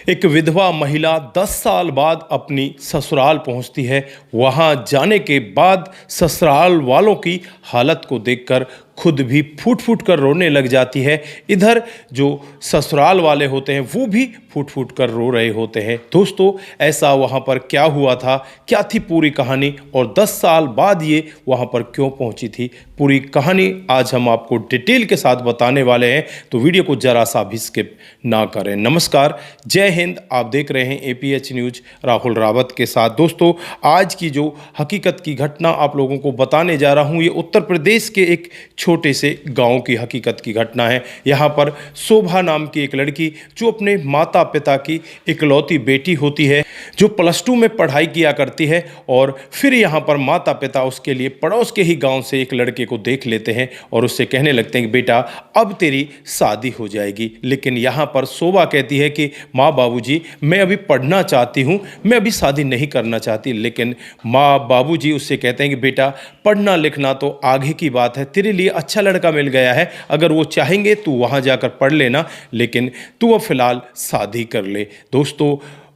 एक विधवा महिला 10 साल बाद अपनी ससुराल पहुंचती है। वहां जाने के बाद ससुराल वालों की हालत को देखकर खुद भी फूट फूट कर रोने लग जाती है। इधर जो ससुराल वाले होते हैं वो भी फूट फूट कर रो रहे होते हैं। दोस्तों, ऐसा वहां पर क्या हुआ था, क्या थी पूरी कहानी और 10 साल बाद ये वहां पर क्यों पहुंची थी, पूरी कहानी आज हम आपको डिटेल के साथ बताने वाले हैं। तो वीडियो को जरा सा भी स्किप ना करें। नमस्कार, जय हिंद। आप देख रहे हैं APH न्यूज राहुल रावत के साथ। दोस्तों, आज की जो हकीकत की घटना आप लोगों को बताने जा रहा हूं, ये उत्तर प्रदेश के एक छोटे से गांव की हकीकत की घटना है। यहाँ पर शोभा नाम की एक लड़की, जो अपने माता पिता की इकलौती बेटी होती है, जो +2 में पढ़ाई किया करती है, और फिर यहाँ पर माता पिता उसके लिए पड़ोस के ही गांव से एक लड़के को देख लेते हैं और उससे कहने लगते हैं कि बेटा अब तेरी शादी हो जाएगी। लेकिन यहाँ पर शोभा कहती है कि माँ बाबूजी, मैं अभी पढ़ना चाहती हूँ, मैं अभी शादी नहीं करना चाहती। लेकिन माँ बाबूजी उससे कहते हैं कि बेटा पढ़ना लिखना तो आगे की बात है, तेरे लिए अच्छा लड़का मिल गया है, अगर वो चाहेंगे तू वहाँ जाकर पढ़ लेना, लेकिन तू अब फिलहाल शादी कर ले। दोस्तों,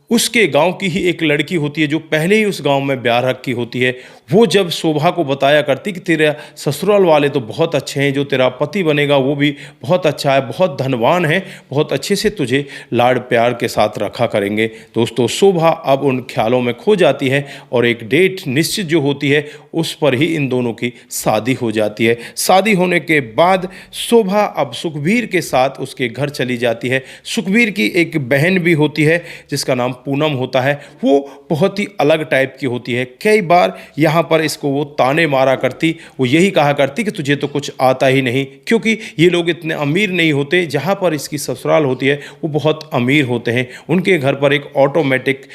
उसके गांव की ही एक लड़की होती है जो पहले ही उस गांव में ब्याह रखी होती है। वो जब शोभा को बताया करती कि तेरे ससुराल वाले तो बहुत अच्छे हैं, जो तेरा पति बनेगा वो भी बहुत अच्छा है, बहुत धनवान है, बहुत अच्छे से तुझे लाड़ प्यार के साथ रखा करेंगे। दोस्तों, शोभा अब उन ख्यालों में खो जाती है और एक डेट निश्चित जो होती है उस पर ही इन दोनों की शादी हो जाती है। शादी होने के बाद शोभा अब सुखबीर के साथ उसके घर चली जाती है। सुखबीर की एक बहन भी होती है जिसका नाम पूनम होता है। वो बहुत ही अलग टाइप की होती है। कई बार यहाँ पर इसको वो ताने मारा करती, वो यही कहा करती कि तुझे तो कुछ आता ही नहीं, क्योंकि ये लोग इतने अमीर नहीं होते। जहाँ पर इसकी ससुराल होती है वो बहुत अमीर होते हैं। उनके घर पर एक ऑटोमेटिक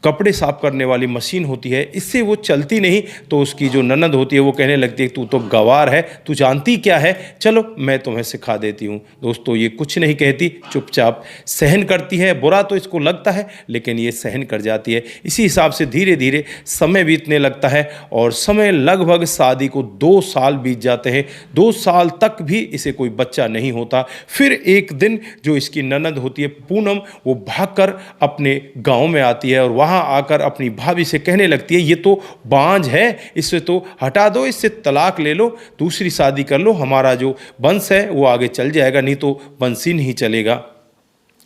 कपड़े साफ करने वाली मशीन होती है, इससे वो चलती नहीं। तो उसकी जो ननद होती है वो कहने लगती है तू तो गंवार है, तू जानती क्या है, चलो मैं तुम्हें सिखा देती हूँ। दोस्तों, ये कुछ नहीं कहती, चुपचाप सहन करती है। बुरा तो इसको लगता है लेकिन ये सहन कर जाती है। इसी हिसाब से धीरे धीरे समय बीतने लगता है और समय लगभग शादी को 2 साल बीत जाते हैं। 2 साल तक भी इसे कोई बच्चा नहीं होता। फिर एक दिन जो इसकी ननद होती है पूनम, वो भागकर अपने गाँव में आती है और वहां आकर अपनी भाभी से कहने लगती है ये तो बांझ है, इससे तो हटा दो, इससे तलाक ले लो, दूसरी शादी कर लो, हमारा जो वंश है वो आगे चल जाएगा, नहीं तो वंश ही नहीं चलेगा।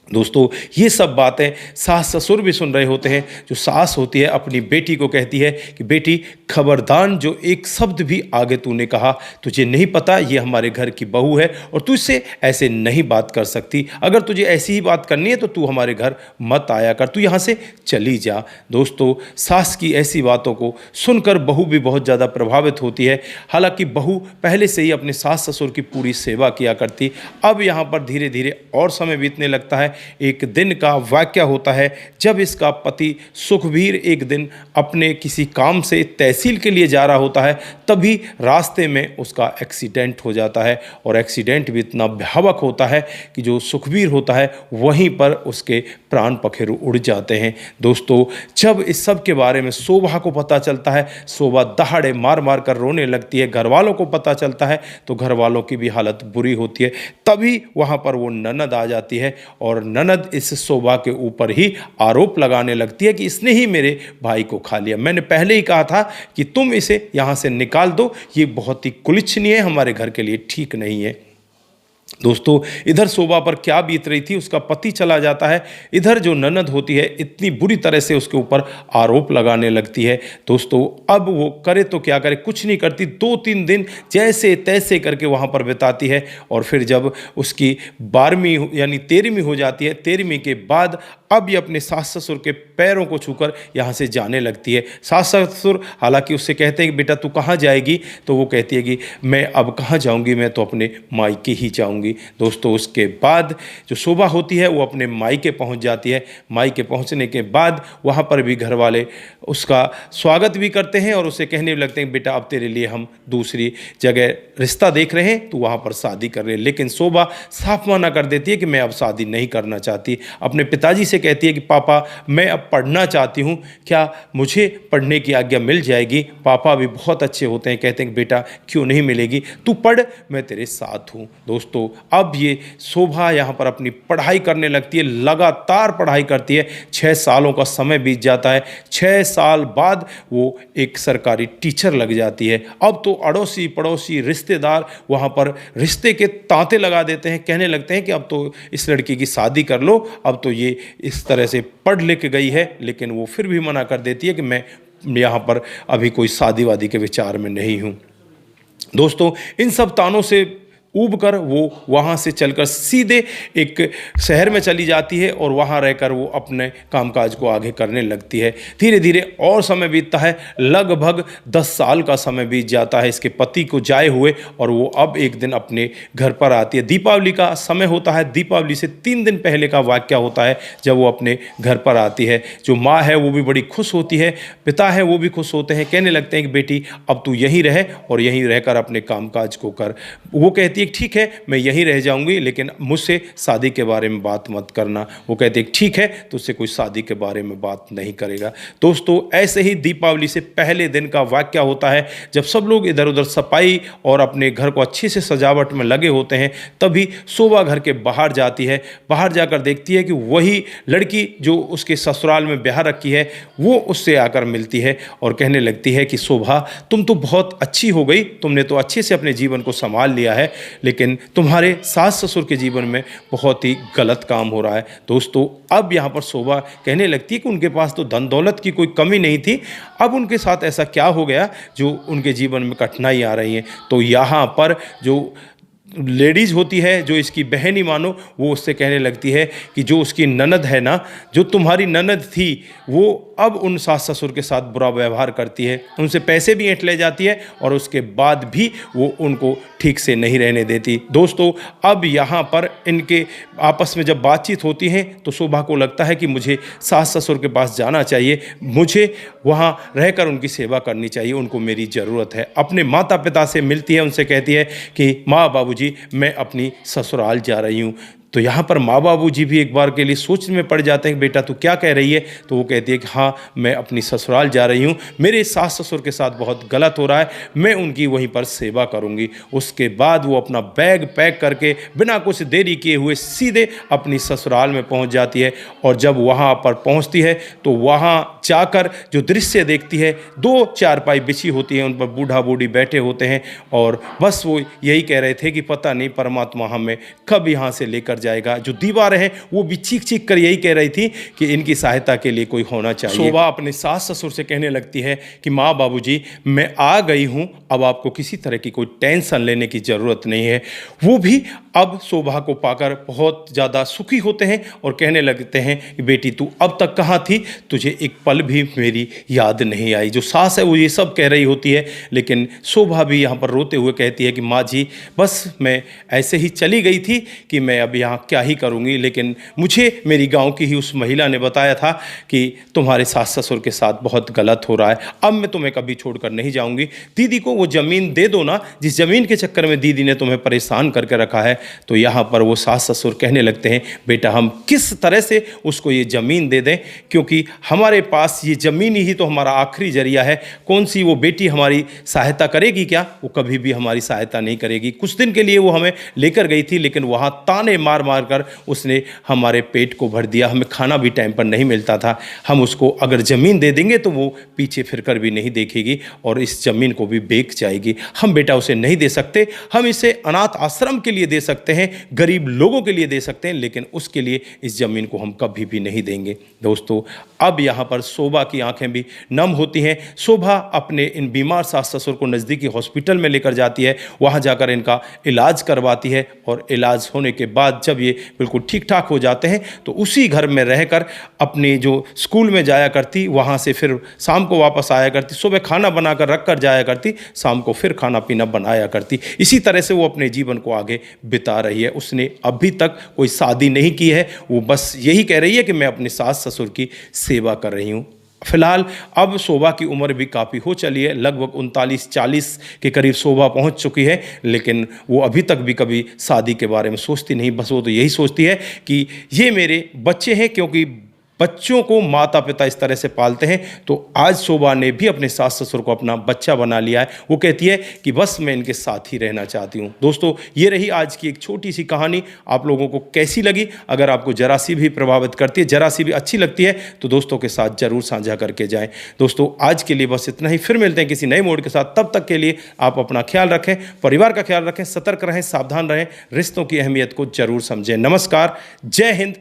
दोस्तों, ये सब बातें सास ससुर भी सुन रहे होते हैं। जो सास होती है अपनी बेटी को कहती है कि बेटी खबरदार, जो एक शब्द भी आगे तूने कहा, तुझे नहीं पता ये हमारे घर की बहू है और तू इससे ऐसे नहीं बात कर सकती। अगर तुझे ऐसी ही बात करनी है तो तू हमारे घर मत आया कर, तू यहाँ से चली जा। दोस्तों, सास की ऐसी बातों को सुनकर बहू भी बहुत ज़्यादा प्रभावित होती है। हालांकि बहू पहले से ही अपने सास ससुर की पूरी सेवा किया करती। अब यहाँ पर धीरे धीरे और समय बीतने लगता है। एक दिन का वाकया होता है जब इसका पति सुखबीर एक दिन अपने किसी काम से तहसील के लिए जा रहा होता है, तभी रास्ते में उसका एक्सीडेंट हो जाता है और एक्सीडेंट भी इतना भयावह होता है कि जो सुखबीर होता है वहीं पर उसके प्राण पखेरु उड़ जाते हैं। दोस्तों, जब इस सब के बारे में शोभा को पता चलता है, शोभा दहाड़े मार मार कर रोने लगती है। घर वालों को पता चलता है तो घर वालों की भी हालत बुरी होती है। तभी वहाँ पर वो ननद आ जाती है और ननद इस शोभा के ऊपर ही आरोप लगाने लगती है कि इसने ही मेरे भाई को खा लिया। मैंने पहले ही कहा था कि तुम इसे यहाँ से निकाल दो, ये बहुत ही कुलिच्छनीय है, हमारे घर के लिए ठीक नहीं है। दोस्तों, इधर शोभा पर क्या बीत रही थी, उसका पति चला जाता है। इधर जो ननद होती है इतनी बुरी तरह से उसके ऊपर आरोप लगाने लगती है। दोस्तों, अब वो करे तो क्या करे, कुछ नहीं करती। 2-3 दिन जैसे तैसे करके वहाँ पर बिताती है और फिर जब उसकी 12वीं यानी 13वीं हो जाती है, 13वीं के बाद अब ये अपने सास ससुर के पैरों को छूकर यहाँ से जाने लगती है। सास ससुर हालांकि उससे कहते हैं कि बेटा तू कहाँ जाएगी, तो वो कहती है कि मैं अब कहाँ जाऊँगी, मैं तो अपने मायके ही जाऊँगी। दोस्तों, उसके बाद जो शोभा होती है वो अपने मायके पहुँच जाती है। मायके पहुँचने के बाद वहाँ पर भी घर वाले उसका स्वागत भी करते हैं और उसे कहने लगते हैं बेटा अब तेरे लिए हम दूसरी जगह रिश्ता देख रहे हैं, तू वहाँ पर शादी कर रहे हैं। लेकिन शोभा साफ मना कर देती है कि मैं अब शादी नहीं करना चाहती। अपने पिताजी से कहती है कि पापा मैं अब पढ़ना चाहती हूँ, क्या मुझे पढ़ने की आज्ञा मिल जाएगी। पापा भी बहुत अच्छे होते हैं, कहते हैं कि बेटा क्यों नहीं मिलेगी, तू पढ़, मैं तेरे साथ हूँ। दोस्तों, अब ये शोभा यहाँ पर अपनी पढ़ाई करने लगती है, लगातार पढ़ाई करती है। 6 सालों का समय बीत जाता है। 6 साल बाद वो एक सरकारी टीचर लग जाती है। अब तो अड़ोसी पड़ोसी रिश्तेदार वहाँ पर रिश्ते के तांते लगा देते हैं, कहने लगते हैं कि अब तो इस लड़की की शादी कर लो, अब तो ये इस तरह से पढ़ लिख गई है। लेकिन वो फिर भी मना कर देती है कि मैं यहाँ पर अभी कोई शादी वादी के विचार में नहीं हूँ। दोस्तों, इन सब तानों से ऊब कर वो वहाँ से चलकर सीधे एक शहर में चली जाती है और वहाँ रहकर वो अपने कामकाज को आगे करने लगती है। धीरे धीरे और समय बीतता है, लगभग 10 साल का समय बीत जाता है इसके पति को जाए हुए, और वो अब एक दिन अपने घर पर आती है। दीपावली का समय होता है, दीपावली से 3 दिन पहले का वाक़या होता है जब वो अपने घर पर आती है। जो माँ है वो भी बड़ी खुश होती है, पिता है वो भी खुश होते हैं, कहने लगते हैं कि बेटी अब तू यहीं रहे और यहीं रहकर अपने कामकाज को कर। वो कहती है ठीक है मैं यहीं रह जाऊंगी, लेकिन मुझसे शादी के बारे में बात मत करना। वो कहते हैं ठीक है, तो उससे कोई शादी के बारे में बात नहीं करेगा। दोस्तों, ऐसे ही दीपावली से पहले दिन का वाक़या होता है जब सब लोग इधर उधर सफाई और अपने घर को अच्छे से सजावट में लगे होते हैं, तभी शोभा घर के बाहर जाती है। बाहर जाकर देखती है कि वही लड़की जो उसके ससुराल में ब्याह रखी है वो उससे आकर मिलती है और कहने लगती है कि शोभा, तुम तो बहुत अच्छी हो गई, तुमने तो अच्छे से अपने जीवन को संभाल लिया है, लेकिन तुम्हारे सास ससुर के जीवन में बहुत ही गलत काम हो रहा है। दोस्तों, अब यहाँ पर शोभा कहने लगती है कि उनके पास तो धन दौलत की कोई कमी नहीं थी, अब उनके साथ ऐसा क्या हो गया जो उनके जीवन में कठिनाई आ रही है। तो यहाँ पर जो लेडीज़ होती है, जो इसकी बहन ही मानो, वो उससे कहने लगती है कि जो उसकी ननद है ना, जो तुम्हारी ननद थी, वो अब उन सास ससुर के साथ बुरा व्यवहार करती है, उनसे पैसे भी ऐंठ ले जाती है और उसके बाद भी वो उनको ठीक से नहीं रहने देती। दोस्तों, अब यहाँ पर इनके आपस में जब बातचीत होती है तो शोभा को लगता है कि मुझे सास ससुर के पास जाना चाहिए, मुझे वहाँ रहकर उनकी सेवा करनी चाहिए, उनको मेरी ज़रूरत है। अपने माता पिता से मिलती है, उनसे कहती है कि माँ बाबूजी, मैं अपनी ससुराल जा रही हूँ। तो यहाँ पर माँ बाबू जी भी एक बार के लिए सोच में पड़ जाते हैं कि बेटा तू क्या कह रही है। तो वो कहती है कि हाँ, मैं अपनी ससुराल जा रही हूँ, मेरे सास ससुर के साथ बहुत गलत हो रहा है, मैं उनकी वहीं पर सेवा करूँगी। उसके बाद वो अपना बैग पैक करके बिना कुछ देरी किए हुए सीधे अपनी ससुराल में पहुँच जाती है। और जब वहाँ पर पहुँचती है तो वहाँ जाकर जो दृश्य देखती है, 2 चारपाई बिछी होती है, उन पर बूढ़ा बूढ़ी बैठे होते हैं और बस वो यही कह रहे थे कि पता नहीं परमात्मा हमें कब यहाँ से लेकर जाएगा। जो दीवारें हैं वो भी चीख चीख कर यही कह रही थी कि इनकी सहायता के लिए कोई होना चाहिए। शोभा अपने सास ससुर से कहने लगती है कि माँ बाबूजी, मैं आ गई हूँ, अब आपको किसी तरह की कोई टेंशन लेने की ज़रूरत नहीं है। वो भी अब शोभा को पाकर बहुत ज़्यादा सुखी होते हैं और कहने लगते हैं कि बेटी तू अब तक कहाँ थी, तुझे एक पल भी मेरी याद नहीं आई। जो सास है वो ये सब कह रही होती है, लेकिन शोभा भी यहाँ पर रोते हुए कहती है कि माँ जी, बस मैं ऐसे ही चली गई थी कि मैं अब यहाँ क्या ही करूँगी, लेकिन मुझे मेरी गाँव की ही उस महिला ने बताया था कि तुम्हारे सास ससुर के साथ बहुत गलत हो रहा है, अब मैं तुम्हें कभी छोड़कर नहीं जाऊँगी। दीदी को वो ज़मीन दे दो ना, जिस ज़मीन के चक्कर में दीदी ने तुम्हें परेशान करके रखा है। तो यहाँ पर वो सास ससुर कहने लगते हैं, बेटा हम किस तरह से उसको ये ज़मीन दे दें, क्योंकि हमारे पास ये ज़मीन ही तो हमारा आखिरी जरिया है। कौन सी वो बेटी हमारी सहायता करेगी क्या? वो कभी भी हमारी सहायता नहीं करेगी। कुछ दिन के लिए वो हमें लेकर गई थी, लेकिन वहाँ ताने मार मार कर उसने हमारे पेट को भर दिया, हमें खाना भी टाइम पर नहीं मिलता था। हम उसको अगर ज़मीन दे देंगे तो वो पीछे फिरकर भी नहीं देखेगी और इस ज़मीन को भी बेच जाएगी। हम बेटा उसे नहीं दे सकते, हम इसे अनाथ आश्रम के लिए दे सकते हैं, गरीब लोगों के लिए दे सकते हैं, लेकिन उसके लिए इस ज़मीन को हम कभी भी नहीं देंगे। दोस्तों, अब यहाँ पर शोभा की आंखें भी नम होती हैं। शोभा अपने इन बीमार सास ससुर को नज़दीकी हॉस्पिटल में लेकर जाती है, वहाँ जाकर इनका इलाज करवाती है और इलाज होने के बाद जब ये बिल्कुल ठीक ठाक हो जाते हैं तो उसी घर में रहकर अपने जो स्कूल में जाया करती, वहाँ से फिर शाम को वापस आया करती, सुबह खाना बनाकर रख कर जाया करती, शाम को फिर खाना पीना बनाया करती। इसी तरह से वो अपने जीवन को आगे बिता रही है। उसने अभी तक कोई शादी नहीं की है, वो बस यही कह रही है कि मैं अपने सास ससुर की सेवा कर रही हूँ। फिलहाल अब शोभा की उम्र भी काफ़ी हो चली है, लगभग 39-40 के करीब शोभा पहुंच चुकी है, लेकिन वो अभी तक भी कभी शादी के बारे में सोचती नहीं। बस वो तो यही सोचती है कि ये मेरे बच्चे हैं, क्योंकि बच्चों को माता पिता इस तरह से पालते हैं। तो आज शोभा ने भी अपने सास ससुर को अपना बच्चा बना लिया है। वो कहती है कि बस मैं इनके साथ ही रहना चाहती हूँ। दोस्तों, ये रही आज की एक छोटी सी कहानी। आप लोगों को कैसी लगी? अगर आपको जरा सी भी प्रभावित करती है, जरा सी भी अच्छी लगती है, तो दोस्तों के साथ जरूर साझा करके जाएं। दोस्तों, आज के लिए बस इतना ही। फिर मिलते हैं किसी नए मोड़ के साथ। तब तक के लिए आप अपना ख्याल रखें, परिवार का ख्याल रखें, सतर्क रहें, सावधान रहें, रिश्तों की अहमियत को जरूर समझें। नमस्कार, जय हिंद,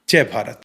जय भारत।